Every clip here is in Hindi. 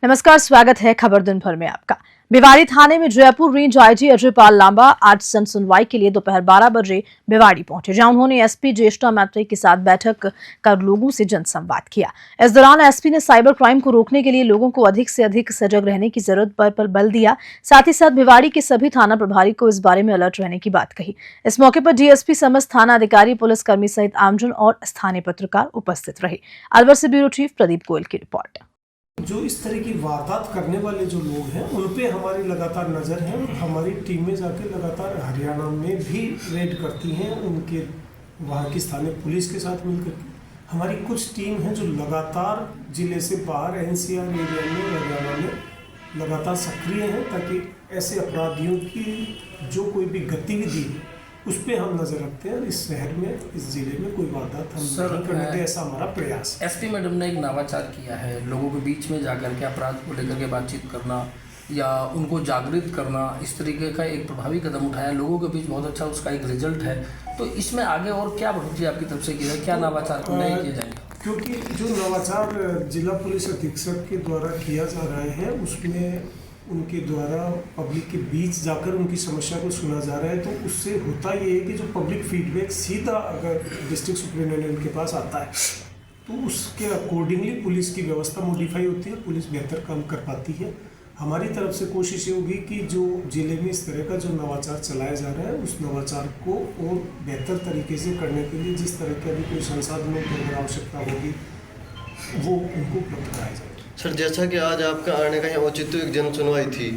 नमस्कार, स्वागत है खबर दिन भर में आपका। भिवाड़ी थाने में जयपुर रेंज आईजी अजयपाल लांबा आज सुनवाई के लिए दोपहर 12 बजे भिवाड़ी पहुंचे, जहां उन्होंने एसपी ज्येष्ठा मैत्री के साथ बैठक कर लोगों से जनसंवाद किया। इस दौरान एसपी ने साइबर क्राइम को रोकने के लिए लोगों को अधिक से अधिक सजग रहने की जरूरत पर बल दिया। साथ ही साथ भिवाड़ी के सभी थाना प्रभारी को इस बारे में अलर्ट रहने की बात कही। इस मौके पर डीएसपी, समस्त थाना अधिकारी, पुलिसकर्मी सहित आमजन और स्थानीय पत्रकार उपस्थित रहे। अलवर से ब्यूरो चीफ प्रदीप गोयल की रिपोर्ट। जो इस तरह की वारदात करने वाले जो लोग हैं उन पे हमारी लगातार नज़र है और हमारी टीमें जाके लगातार हरियाणा में भी रेड करती हैं, उनके वहाँ की स्थानीय पुलिस के साथ मिलकर के। हमारी कुछ टीम है जो लगातार जिले से बाहर एनसीआर एरिया में, हरियाणा में लगातार सक्रिय हैं, ताकि ऐसे अपराधियों की जो कोई भी गतिविधि है उस पर हम नजर रखते हैं। इस शहर में, इस जिले में कोई वारदात हम नहीं करने दें, ऐसा हमारा प्रयास है। एसपी मैडम ने एक नवाचार किया है, लोगों के बीच में जाकर के अपराध को लेकर के बातचीत करना या उनको जागृत करना, इस तरीके का एक प्रभावी कदम उठाया, लोगों के बीच बहुत अच्छा उसका एक रिजल्ट है। तो इसमें आगे और क्या बढ़ोतरी आपकी तरफ से की है, क्या नवाचार को नए किए जाएंगे? क्योंकि जो नवाचार जिला पुलिस अधीक्षक के द्वारा किया जा रहा है उसमें उनके द्वारा पब्लिक के बीच जाकर उनकी समस्या को सुना जा रहा है, तो उससे होता ये है कि जो पब्लिक फीडबैक सीधा अगर डिस्ट्रिक्ट सुपरिटेंडेंट के पास आता है तो उसके अकॉर्डिंगली पुलिस की व्यवस्था मॉडिफाई होती है, पुलिस बेहतर काम कर पाती है। हमारी तरफ से कोशिश ये होगी कि जो जिले में इस तरह का जो नवाचार चलाया जा रहा है उस नवाचार को और बेहतर तरीके से करने के लिए जिस तरह के अभी कोई संसाधनों की अगर आवश्यकता होगी वो उनको उपलब्ध कराया जाए। सर, जैसा कि आज आपका आने का यहाँ औचित्य एक जन सुनवाई थी,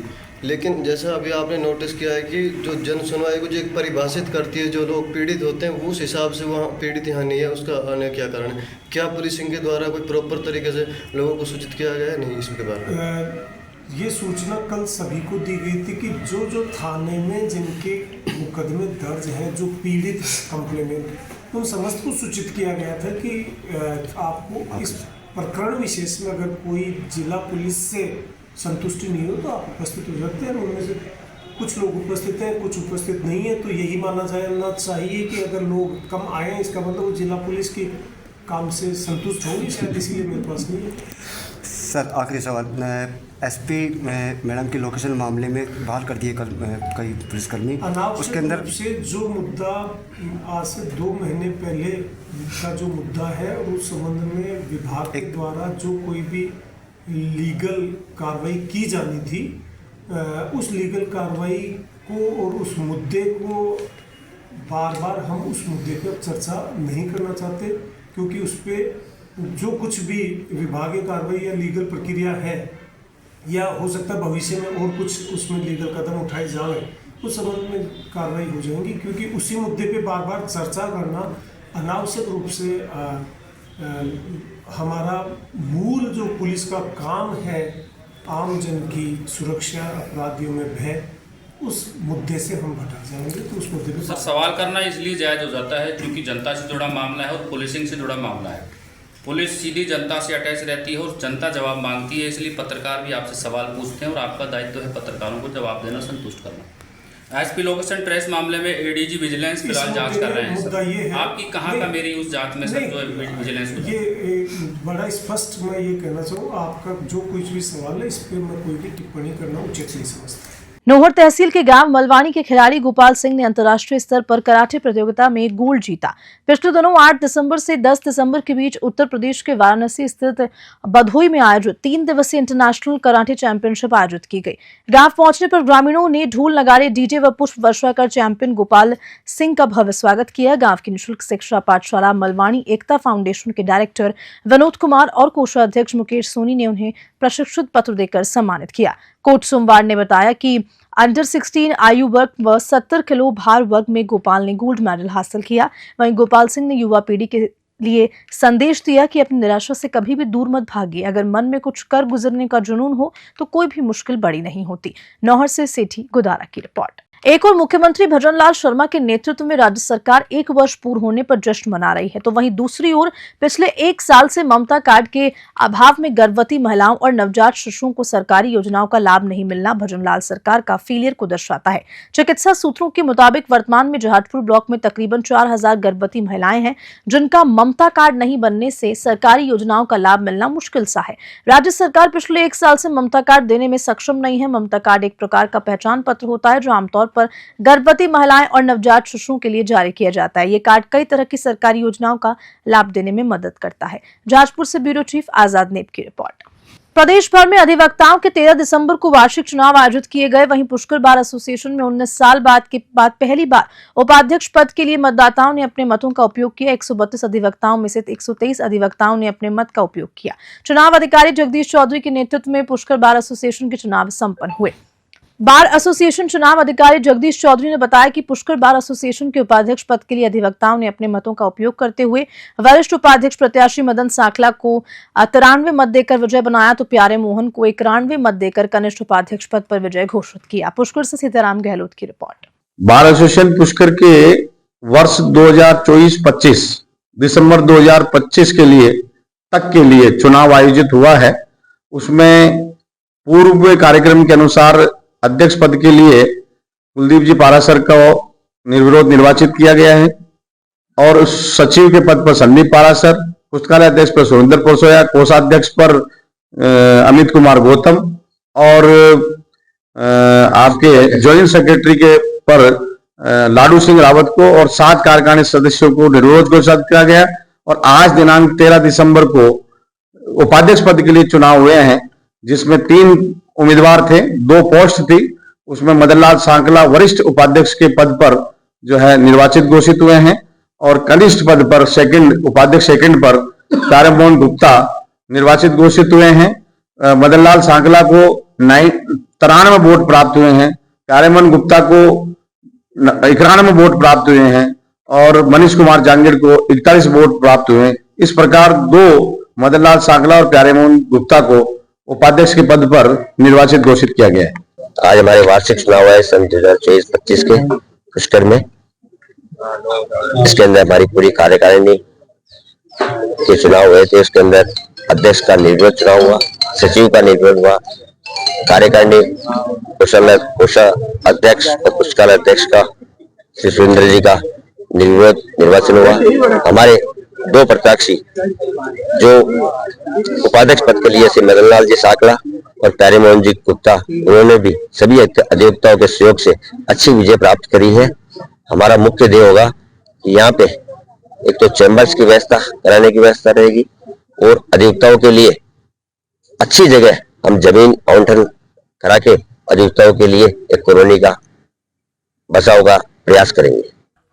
लेकिन जैसा अभी आपने नोटिस किया है कि जो जन सुनवाई को जो एक परिभाषित करती है, जो लोग पीड़ित होते हैं उस हिसाब से वहाँ पीड़ित यहाँ नहीं है, उसका आने क्या कारण है? क्या पुलिसिंग के द्वारा कोई प्रॉपर तरीके से लोगों को सूचित किया गया है? नहीं, इसके बारे में ये सूचना कल सभी को दी गई थी कि जो थाने में जिनके मुकदमे दर्ज हैं, जो पीड़ित कंप्लेनेंट, उन समस्त को सूचित किया गया था कि आपको इस प्रकरण विशेष में अगर कोई जिला पुलिस से संतुष्टि नहीं हो तो आप उपस्थित हो सकते हैं। उनमें से कुछ लोग उपस्थित हैं, कुछ उपस्थित नहीं है, तो यही माना जाना चाहिए कि अगर लोग कम आए हैं इसका मतलब वो जिला पुलिस के काम से संतुष्ट होंगे, शायद इसीलिए मेरे पास नहीं है। सर, आखिरी सवाल, एसपी मैडम की लोकेशन मामले में बहाल कर दिए कई पुलिसकर्मी, उसके अंदर से जो मुद्दा आज से 2 महीने पहले का जो मुद्दा है उस संबंध में विभाग के द्वारा जो कोई भी लीगल कार्रवाई की जानी थी, उस लीगल कार्रवाई को और उस मुद्दे को बार बार हम उस मुद्दे पर चर्चा नहीं करना चाहते, क्योंकि उस पर जो कुछ भी विभागीय कार्रवाई या लीगल प्रक्रिया है या हो सकता है भविष्य में और कुछ उसमें लीगल कदम उठाए जाए, उस संबंध में कार्रवाई हो जाएंगी, क्योंकि उसी मुद्दे पे बार बार चर्चा करना अनावश्यक रूप से हमारा मूल जो पुलिस का काम है, आम जन की सुरक्षा, अपराधियों में भय, उस मुद्दे से हम भटक जाएंगे। तो उस मुद्दे पे सर, सवाल करना इसलिए जायज़ हो जाता है क्योंकि जनता से जुड़ा मामला है और पुलिसिंग से जुड़ा मामला है। पुलिस सीधी जनता से अटैच रहती है और जनता जवाब मांगती है, इसलिए पत्रकार भी आपसे सवाल पूछते हैं और आपका दायित्व है पत्रकारों को जवाब देना, संतुष्ट करना। एसपी लोकेशन ट्रेस मामले में एडीजी विजिलेंस फिलहाल जांच कर रहे हैं। सर, आपकी कहाँ का मेरी उस जांच में सर जो विजिलेंस? ये बड़ा स्पष्ट मैं ये कहना चाहूँ, आपका जो कुछ भी सवाल है इस पर मैं कोई भी टिप्पणी करना उचित नहीं समझता। नोहर तहसील के गांव मलवानी के खिलाड़ी गोपाल सिंह ने अंतर्राष्ट्रीय स्तर पर कराटे प्रतियोगिता में गोल्ड जीता। पिछले दिनों 8 दिसंबर से 10 दिसंबर के बीच उत्तर प्रदेश के वाराणसी स्थित बधोई में आयोजित 3 दिवसीय इंटरनेशनल कराटे चैंपियनशिप आयोजित की गई। गांव पहुंचने पर ग्रामीणों ने ढोल, नगाड़े, डीजे व पुष्प वर्षा कर चैंपियन गोपाल सिंह का भव्य स्वागत किया। गांव की निःशुल्क शिक्षा पाठशाला मलवानी एकता फाउंडेशन के डायरेक्टर विनोद कुमार और कोषाध्यक्ष मुकेश सोनी ने उन्हें प्रशिक्षित पत्र देकर सम्मानित किया। कोच सोमवार ने बताया कि अंडर 16 आयु वर्ग व 70 किलो भार वर्ग में गोपाल ने गोल्ड मेडल हासिल किया। वहीं गोपाल सिंह ने युवा पीढ़ी के लिए संदेश दिया कि अपनी निराशा से कभी भी दूर मत भागिए। अगर मन में कुछ कर गुजरने का जुनून हो तो कोई भी मुश्किल बड़ी नहीं होती। नौहर से सेठी गुदारा की रिपोर्ट। एक और मुख्यमंत्री भजनलाल शर्मा के नेतृत्व में राज्य सरकार 1 वर्ष पूर्ण होने पर जश्न मना रही है, तो वहीं दूसरी ओर पिछले 1 साल से ममता कार्ड के अभाव में गर्भवती महिलाओं और नवजात शिशुओं को सरकारी योजनाओं का लाभ नहीं मिलना भजनलाल सरकार का फेलियर को दर्शाता है। चिकित्सा सूत्रों के मुताबिक वर्तमान में जहाजपुर ब्लॉक में तकरीबन 4000 गर्भवती महिलाएं हैं, जिनका ममता कार्ड नहीं बनने से सरकारी योजनाओं का लाभ मिलना मुश्किल सा है। राज्य सरकार पिछले 1 साल से ममता कार्ड देने में सक्षम नहीं है। ममता कार्ड एक प्रकार का पहचान पत्र होता है जो आमतौर पर गर्भवती महिलाएं और नवजात शिशुओं के लिए जारी किया जाता है। ये कार्ड कई तरह की सरकारी योजनाओं का लाभ देने में मदद करता है। जहाजपुर से ब्यूरो चीफ आजाद नेब की रिपोर्ट। प्रदेश भर में अधिवक्ताओं के 13 दिसंबर को वार्षिक चुनाव आयोजित किए गए। वहीं पुष्कर बार एसोसिएशन में 19 साल बाद पहली बार उपाध्यक्ष पद के लिए मतदाताओं ने अपने मतों का उपयोग किया। 132 अधिवक्ताओं में से 123 अधिवक्ताओं ने अपने मत का उपयोग किया। चुनाव अधिकारी जगदीश चौधरी के नेतृत्व में पुष्कर बार एसोसिएशन के चुनाव संपन्न हुए। बार एसोसिएशन चुनाव अधिकारी जगदीश चौधरी ने बताया कि पुष्कर बार एसोसिएशन के उपाध्यक्ष पद के लिए अधिवक्ताओं ने अपने मतों का उपयोग करते हुए वरिष्ठ उपाध्यक्ष प्रत्याशी मदन सांखला को 93 मत देकर विजय बनाया, तो प्यारे मोहन को 91 मत देकर कनिष्ठ उपाध्यक्ष पद पर विजय घोषित किया। पुष्कर से सीताराम गहलोत की रिपोर्ट। बार एसोसिएशन पुष्कर के वर्ष 2024-25 दिसंबर 2025 के लिए चुनाव आयोजित हुआ है। उसमें पूर्व कार्यक्रम के अनुसार अध्यक्ष पद के लिए कुलदीप जी पारासर को निर्विरोध निर्वाचित किया गया है और सचिव के पद पर संदीप पारासर, पुस्तकालय अध्यक्ष पर सुरेंद्र पोसोया, कोषाध्यक्ष पर अमित कुमार गौतम और आपके ज्वाइंट सेक्रेटरी के पर लाडू सिंह रावत को और 7 कार्यकारिणी सदस्यों को निर्विरोध घोषित किया गया। और आज दिनांक 13 दिसंबर को उपाध्यक्ष पद के लिए चुनाव हुए हैं, जिसमें 3 उम्मीदवार थे, 2 पोस्ट थी। उसमें मदनलाल सांखला वरिष्ठ उपाध्यक्ष के पद पर जो है निर्वाचित घोषित हुए हैं और कनिष्ठ पद पर उपाध्यक्ष सेकंड पर प्यारे मोहन गुप्ता निर्वाचित घोषित हुए हैं। मदनलाल सांखला को 93 वोट प्राप्त हुए हैं, प्यारे मोहन गुप्ता को 91 वोट प्राप्त हुए हैं और मनीष कुमार जांगीर को 41 वोट प्राप्त हुए हैं। इस प्रकार 2 मदनलाल सांखला और प्यारे मोहन गुप्ता को उपाध्यक्ष के पद पर निर्वाचित घोषित किया गया है। आज हमारे वार्षिक चुनाव है सन 2024-25 के पुष्कर में। इसके अंदर हमारी पूरी कार्यकारिणी के चुनाव हुए थे। उसके अंदर अध्यक्ष का निर्विरोध चुनाव हुआ, सचिव का निर्विरोध हुआ, कार्यकारिणी कोषाध्यक्ष और पुस्तकालय अध्यक्ष का श्री सुरेंद्र जी का निर्विरोध निर्वाचन हुआ। हमारे 2 प्रत्याशी जो उपाध्यक्ष पद के लिए श्री मदनलाल जी सांखला और प्यारे मोहन जी गुप्ता, उन्होंने भी सभी अधिवक्ताओं के सहयोग से अच्छी विजय प्राप्त करी है। हमारा मुख्य ध्येय होगा कि यहाँ पे एक तो चैम्बर्स की व्यवस्था कराने की व्यवस्था रहेगी और अधिवक्ताओं के लिए अच्छी जगह हम जमीन आवंटन करा के अधिवक्ताओं के लिए एक कॉलोनी का बचाव का प्रयास करेंगे।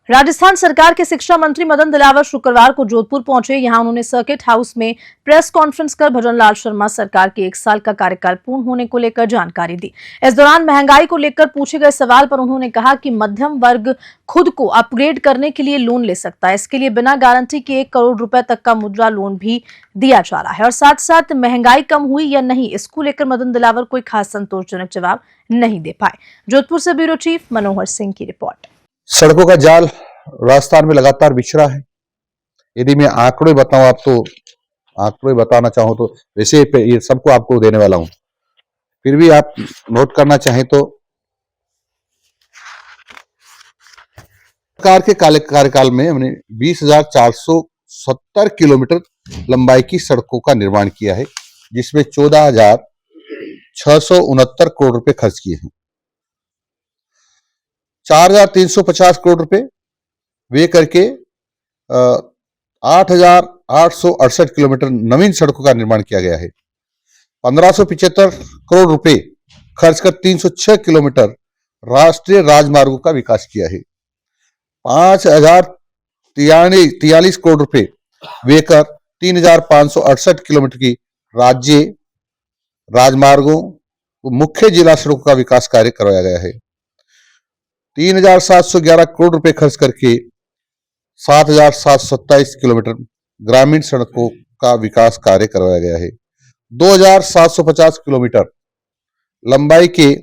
राजस्थान सरकार के शिक्षा मंत्री मदन दिलावर शुक्रवार को जोधपुर पहुंचे। यहां उन्होंने सर्किट हाउस में प्रेस कॉन्फ्रेंस कर भजनलाल शर्मा सरकार के 1 साल का कार्यकाल पूर्ण होने को लेकर जानकारी दी। इस दौरान महंगाई को लेकर पूछे गए सवाल पर उन्होंने कहा कि मध्यम वर्ग खुद को अपग्रेड करने के लिए लोन ले सकता है। इसके लिए बिना गारंटी के 1 करोड़ रुपए तक का मुद्रा लोन भी दिया जा रहा है। और साथ साथ महंगाई कम हुई या नहीं, इसको लेकर मदन दिलावर कोई खास संतोषजनक जवाब नहीं दे पाए। जोधपुर से ब्यूरो चीफ मनोहर सिंह की रिपोर्ट। सड़कों का जाल राजस्थान में लगातार बिछड़ा है। यदि मैं आंकड़े बताऊं, आप तो आंकड़े बताना चाहूं तो वैसे ये सबको आपको देने वाला हूं, फिर भी आप नोट करना चाहें तो सरकार के कार्यकाल में हमने 20,470 किलोमीटर लंबाई की सड़कों का निर्माण किया है, जिसमें 14,669 करोड़ रुपए खर्च किए हैं। 4,350 करोड़ रुपए वे करके 8,868 किलोमीटर नवीन सड़कों का निर्माण किया गया है। 1,575 करोड़ रुपए खर्च कर 306 किलोमीटर राष्ट्रीय राजमार्गों का विकास किया है। 5,043 करोड़ रुपए वे कर 3,568 किलोमीटर की राज्य राजमार्गों मुख्य जिला सड़कों का विकास कार्य करवाया गया है। 3,711 करोड़ रुपए खर्च करके 7,727 किलोमीटर ग्रामीण सड़कों का विकास कार्य करवाया गया है। 2,750 किलोमीटर लंबाई के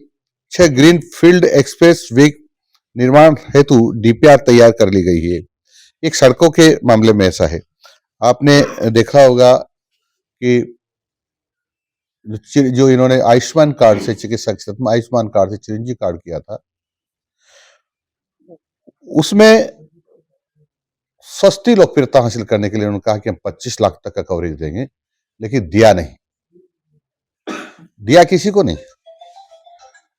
6 ग्रीन फील्ड एक्सप्रेस वे निर्माण हेतु डीपीआर तैयार कर ली गई है। एक सड़कों के मामले में ऐसा है, आपने देखा होगा कि जो इन्होंने आयुष्मान कार्ड से चिकित्सा क्षेत्र में आयुष्मान कार्ड से चिरंजीवी कार्ड किया था, उसमें सस्ती लोकप्रियता हासिल करने के लिए उन्होंने कहा कि हम 25 लाख तक का कवरेज देंगे, लेकिन दिया नहीं, दिया किसी को नहीं।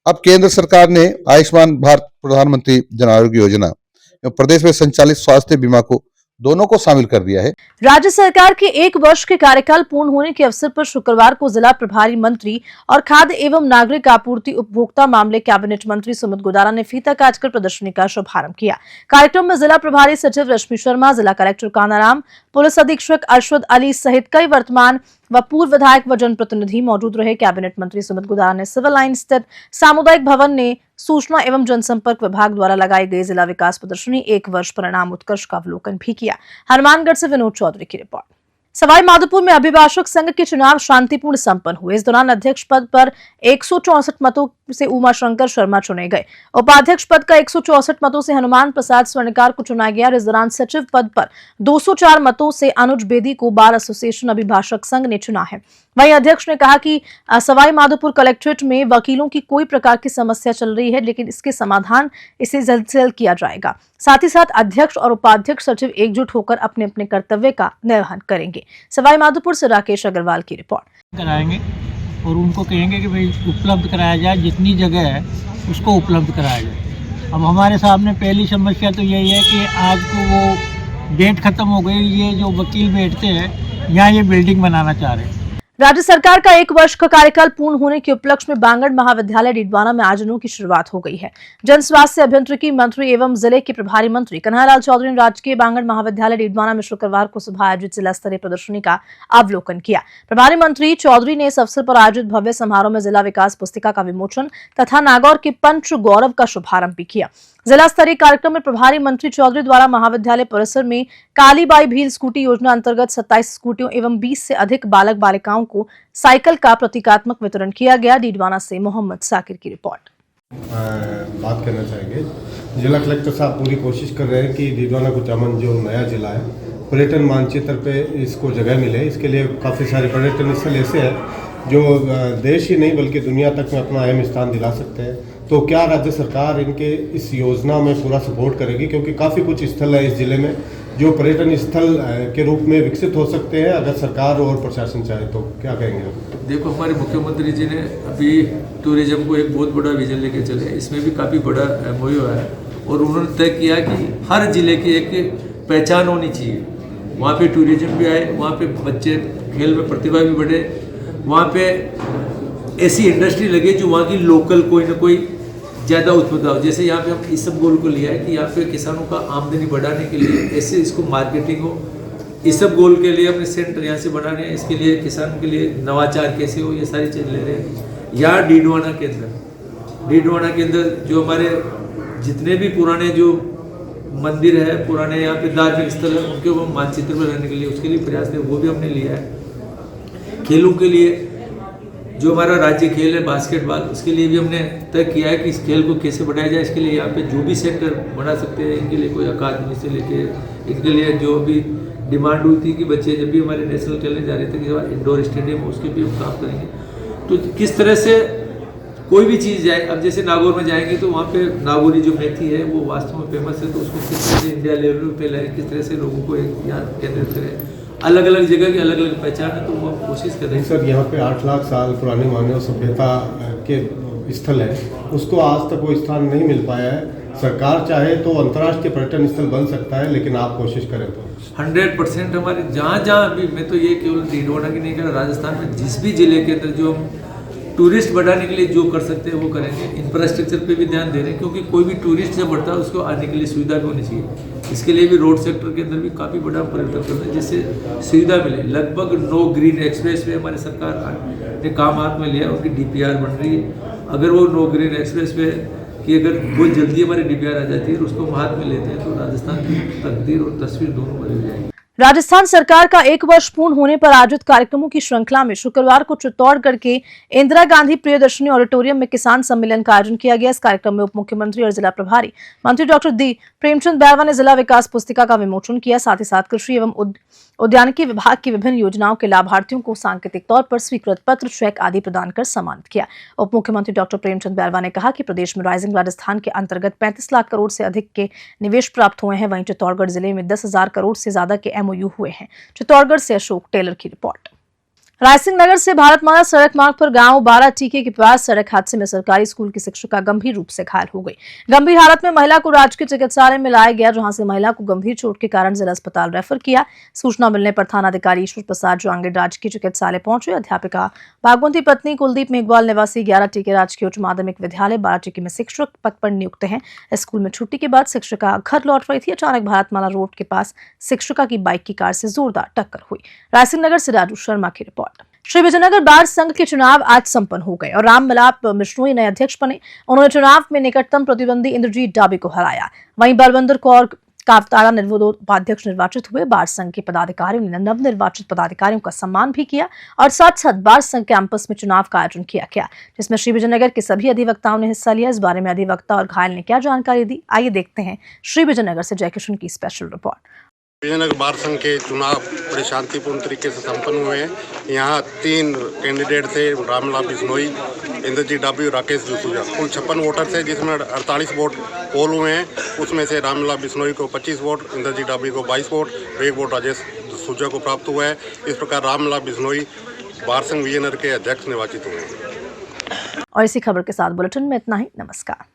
अब केंद्र सरकार ने आयुष्मान भारत प्रधानमंत्री जन आरोग्य योजना एवं प्रदेश में संचालित स्वास्थ्य बीमा को दोनों को शामिल कर दिया है। राज्य सरकार के 1 वर्ष के कार्यकाल पूर्ण होने के अवसर पर शुक्रवार को जिला प्रभारी मंत्री और खाद्य एवं नागरिक आपूर्ति उपभोक्ता मामले कैबिनेट मंत्री सुमित गुदारा ने फीता काटकर प्रदर्शनी का शुभारंभ किया। कार्यक्रम में जिला प्रभारी सचिव रश्मि शर्मा, जिला कलेक्टर कानाराम, पुलिस अधीक्षक अरशद अली सहित कई वर्तमान व पूर्व विधायक व जनप्रतिनिधि मौजूद रहे। कैबिनेट मंत्री सुमित गुदारा ने सिविल लाइन स्थित सामुदायिक भवन ने सूचना एवं जनसंपर्क विभाग द्वारा लगाई गई जिला विकास प्रदर्शनी 1 वर्ष परिणाम उत्कर्ष का अवलोकन भी किया। हनुमानगढ़ से विनोद चौधरी की रिपोर्ट। सवाई माधोपुर में अभिभाषक संघ के चुनाव शांतिपूर्ण संपन्न हुए। इस दौरान अध्यक्ष पद पर 164 मतों से उमा शंकर शर्मा चुने गए। उपाध्यक्ष पद का 164 मतों से हनुमान प्रसाद स्वर्णकार को चुना गया। इस दौरान सचिव पद पर 204 मतों से अनुज बेदी को बार एसोसिएशन अभिभाषक संघ ने चुना है। वहीं अध्यक्ष ने कहा कि सवाई माधोपुर कलेक्ट्रेट में वकीलों की कोई प्रकार की समस्या चल रही है, लेकिन इसके समाधान इसे जल्द से जल्द किया जाएगा। साथ ही साथ अध्यक्ष और उपाध्यक्ष सचिव एकजुट होकर अपने अपने कर्तव्य का निर्वहन करेंगे। सवाई माधोपुर से राकेश अग्रवाल की रिपोर्ट। कराएंगे और उनको कहेंगे कि भाई उपलब्ध कराया जाए, जितनी जगह है उसको उपलब्ध कराया जाए। अब हमारे सामने पहली समस्या तो यही है कि आज को वो डेट खत्म हो गई, ये जो वकील बैठते हैं यहाँ ये बिल्डिंग बनाना चाह रहे हैं। राज्य सरकार का 1 वर्ष का कार्यकाल पूर्ण होने के उपलक्ष्य में बांगड़ महाविद्यालय डीडवाना में आयोजनों की शुरुआत हो गई है। जन स्वास्थ्य अभियांत्रिकी मंत्री एवं जिले के प्रभारी मंत्री कन्हैयालाल चौधरी ने राजकीय बांगड़ महाविद्यालय डीडवाना में शुक्रवार को सुबह आयोजित जिला स्तरीय प्रदर्शनी का अवलोकन किया। प्रभारी मंत्री चौधरी ने इस अवसर पर आयोजित भव्य समारोह में जिला विकास पुस्तिका का विमोचन तथा नागौर के पंच गौरव का शुभारंभ भी किया। जिला स्तरीय कार्यक्रम में प्रभारी मंत्री चौधरी द्वारा महाविद्यालय परिसर में कालीबाई भील स्कूटी योजना अंतर्गत 27 स्कूटियों एवं 20 से अधिक बालक बालिकाओं को साइकिल का प्रतीकात्मक वितरण किया गया। डीडवाना से मोहम्मद साकिर की रिपोर्ट। बात करना चाहेंगे, जिला कलेक्टर साहब पूरी कोशिश कर रहे हैं कि डीडवाना कुचामन जो नया जिला है पर्यटन मानचित्र पे इसको जगह मिले। इसके लिए काफ़ी सारे पर्यटन स्थल ऐसे हैं जो देश ही नहीं बल्कि दुनिया तक में अपना अहम स्थान दिला सकते हैं। तो क्या राज्य सरकार इनके इस योजना में पूरा सपोर्ट करेगी, क्योंकि काफ़ी कुछ स्थल है इस जिले में जो पर्यटन स्थल के रूप में विकसित हो सकते हैं अगर सरकार और प्रशासन चाहे तो। क्या कहेंगे आप? देखो, हमारे मुख्यमंत्री जी ने अभी टूरिज्म को एक बहुत बड़ा विजन लेके चले, इसमें भी काफ़ी बड़ा MOU है और उन्होंने तय किया कि हर जिले की एक पहचान होनी चाहिए। वहाँ पे टूरिज्म भी आए, वहाँ पे बच्चे खेल में प्रतिभा भी बढ़े, वहाँ पे ऐसी इंडस्ट्री लगे जो वहाँ की लोकल कोई ना कोई ज़्यादा उत्पन्न हो। जैसे यहाँ पे हम इसबगोल को लिया है कि यहाँ पे किसानों का आमदनी बढ़ाने के लिए ऐसे इसको मार्केटिंग हो। इसबगोल के लिए अपने सेंटर यहाँ से बनाने हैं, इसके लिए किसानों के लिए नवाचार कैसे हो, ये सारी चीज़ ले रहे हैं। यहाँ डीडवाना के अंदर जो हमारे जितने भी पुराने जो मंदिर है, पुराने यहाँ पे धार्मिक स्थल है, उनके वो मानचित्र में रहने के लिए उसके लिए प्रयास है, वो भी हमने लिया है। खेलों के लिए जो हमारा राज्य खेल है बास्केटबॉल, उसके लिए भी हमने तय किया है कि इस खेल को कैसे बढ़ाया जाए। इसके लिए यहाँ पे जो भी सेक्टर बना सकते हैं, इनके लिए कोई अकादमी से लेके इनके लिए जो भी डिमांड हुई थी कि बच्चे जब भी हमारे नेशनल खेलने जा रहे थे कि इंडोर स्टेडियम हो, उसके भी हम काम करेंगे। तो किस तरह से कोई भी चीज़ जाए, अब जैसे नागौर में जाएंगे तो वहाँ पे नागौरी जो मेथी है वो वास्तव में फेमस है, तो उसको किस तरह से इंडिया लेवल पे लाए, किस तरह से लोगों को यहाँ केंद्रित करें। अलग अलग जगह की अलग अलग पहचान है, तो वो हम कोशिश कर रहे हैं। सर, यहाँ पे 8 लाख साल पुरानी मानव सभ्यता के स्थल है, उसको आज तक वो स्थान नहीं मिल पाया है। सरकार चाहे तो अंतर्राष्ट्रीय पर्यटन स्थल बन सकता है, लेकिन आप कोशिश करें तो 100% हमारे जहाँ अभी मैं तो ये केवल डीडवाना की नहीं कर रहा, राजस्थान में जिस भी जिले के अंदर जो हम टूरिस्ट बढ़ाने के लिए जो कर सकते हैं वो करेंगे। इंफ्रास्ट्रक्चर पे भी ध्यान दे रहे हैं, क्योंकि कोई भी टूरिस्ट जब बढ़ता है उसको आने के लिए सुविधा भी होनी चाहिए। इसके लिए भी रोड सेक्टर के अंदर भी काफ़ी बड़ा परिवर्तन करना है, जिससे सुविधा मिले। लगभग 9 ग्रीन एक्सप्रेस वे हमारे सरकार ने काम हाथ में लिया, उनकी DPR बन रही है। अगर वो 9 ग्रीन एक्सप्रेस वे की अगर बहुत जल्दी हमारी DPR आ जाती है और उसको हम हाथ में लेते हैं तो राजस्थान की तकदीर और तस्वीर दोनों बदल जाएगी। राजस्थान सरकार का 1 वर्ष पूर्ण होने पर आयोजित कार्यक्रमों की श्रृंखला में शुक्रवार को चित्तौड़गढ़ के इंदिरा गांधी प्रियदर्शनी ऑडिटोरियम में किसान सम्मेलन का आयोजन किया गया। इस कार्यक्रम में उप मुख्यमंत्री और जिला प्रभारी मंत्री डॉक्टर डी प्रेमचंद बैरवा ने जिला विकास पुस्तिका का विमोचन किया। साथ ही साथ कृषि एवं उद्यानिकी विभाग की विभिन्न योजनाओं के लाभार्थियों को सांकेतिक तौर पर स्वीकृत पत्र, चेक आदि प्रदान कर सम्मानित किया। उप मुख्यमंत्री डॉक्टर प्रेमचंद बैरवा ने कहा कि प्रदेश में राइजिंग राजस्थान के अंतर्गत 35 लाख करोड़ से अधिक के निवेश प्राप्त हुए हैं। वहीं चित्तौड़गढ़ जिले में 10,000 करोड़ से ज्यादा के MOU हुए हैं। चित्तौड़गढ़ से अशोक टेलर की रिपोर्ट। रायसिंह नगर से भारतमाला सड़क मार्ग पर गांव 12 टीके के पास सड़क हादसे में सरकारी स्कूल की शिक्षिका गंभीर रूप से घायल हो गई। गंभीर हालत में महिला को राजकीय चिकित्सालय में लाया गया, जहां से महिला को गंभीर चोट के कारण जिला अस्पताल रेफर किया। सूचना मिलने पर थानाधिकारी ईश्वर प्रसाद जांगीर राजकीय चिकित्सालय पहुंचे। अध्यापिका भागवंती पत्नी कुलदीप मेघवाल निवासी 11 टीके राजकीय उच्च माध्यमिक विद्यालय 12 टीके में शिक्षक पद पर नियुक्त हैं। स्कूल में छुट्टी के बाद शिक्षिका घर लौट रही थी। अचानक भारतमाला रोड के पास शिक्षिका की बाइक की कार से जोरदार टक्कर हुई। रायसिंह नगर से राजू शर्मा की रिपोर्ट। श्री विजयनगर बार संघ के चुनाव आज संपन्न हो गए और राम मिलाप बिश्नोई नए अध्यक्ष बने। उन्होंने चुनाव में निकटतम प्रतिद्वंदी इंद्रजीत डाबी को हराया। वहीं बलविंदर कौर कावताड़ा निर्विरोध उपाध्यक्ष निर्वाचित हुए। बार संघ के पदाधिकारियों ने नवनिर्वाचित पदाधिकारियों का सम्मान भी किया और साथ साथ बार संघ कैंपस में चुनाव का आयोजन किया गया, जिसमें श्री विजयनगर के सभी अधिवक्ताओं ने हिस्सा लिया। इस बारे में अधिवक्ता और घायल ने क्या जानकारी दी, आइए देखते हैं श्री विजयनगर से जयकिशन की स्पेशल रिपोर्ट। विजयनगर बार संघ के चुनाव बड़े शांतिपूर्ण तरीके से संपन्न हुए हैं। यहाँ 3 कैंडिडेट थे, रामलाल बिश्नोई, इंद्रजीत डाबी और राकेश जसूजा। कुल 56 वोटर थे, जिसमें 48 वोट पोल हुए हैं। उसमें से रामलाल बिश्नोई को 25 वोट, इंद्रजीत डाबी को 22 वोट और 1 वोट राकेश जसूजा को प्राप्त हुआ है। इस प्रकार रामलाल बिश्नोई बार संघ विजयनगर के अध्यक्ष निर्वाचित हुए हैं। और इसी खबर के साथ बुलेटिन में इतना ही। नमस्कार।